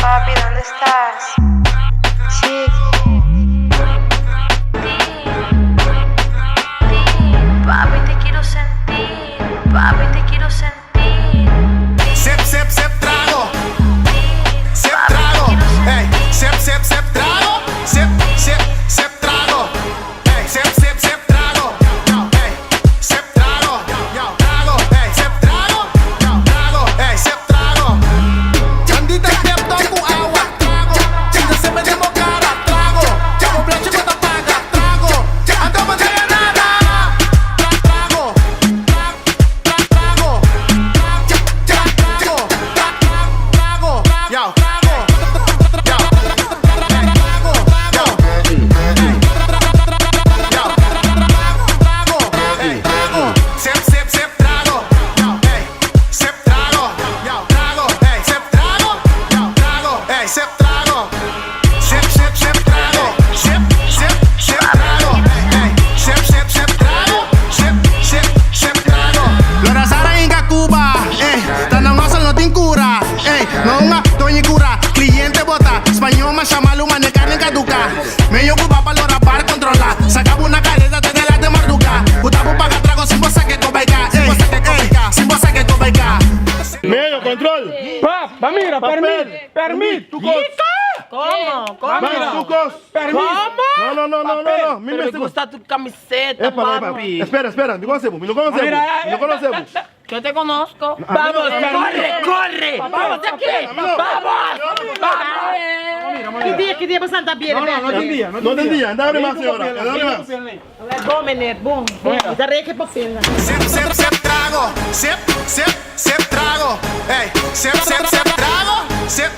papi, ¿dónde estás? Sí. Papi, te quiero sentir. Papi, te quiero sentir. Sep, sep, sep, trago. Sep, trago. Ey, sep, sep, sep, trago. Sep, sep, sep, trago. Ey, sep, sep, sep, trago. Ey, sep, trago. Trago. Ey, sep, trago. Trago. Ey, sep, trago. Candita sep, toku awa. Trago. Cinta sep, demo cara. Trago. Jago plancha kota paga. Trago. Ando pantalla nada. Trago. Trago. Trago. Yo. Sep, sep, sep, trago. Ey, sep, trago. Trago. Ey, sep, trago. Trago. Ey, sep, trago. Sep, sep, sep, trago. Sep, sep, sep, trago. Ey, sep, sep, sep, trago. Sep, sep, sep, trago. Lora Sara inga Cuba. Ey, tanang masal no tin cura. Ey, no nga doña cura. Cliente bota. Español más chamalu mane carne caduca. Medio Cuba pa lora bar controla. Sacaba una caleta desde la de Marduca. Utabu paga trago sin vos que cobaica. Sin vos que cobaica. Medio, control. Pa, mira, permit. ¿Cómo? Mira, tucos. Permit. No. Pero me gusta tu camiseta, papi. Espera. Me conocemos. Yo te conozco. Vamos, corre. Vamos aquí. Vamos. Que dia bastante bem. No entendía. Andaba más, señora. Andaba más. Bom, meneer, bom. Daar reken papel. Sep, sep, sep, trago. Sep, sep, sep, trago. Ey, sep, sep, sep, trago. Sep,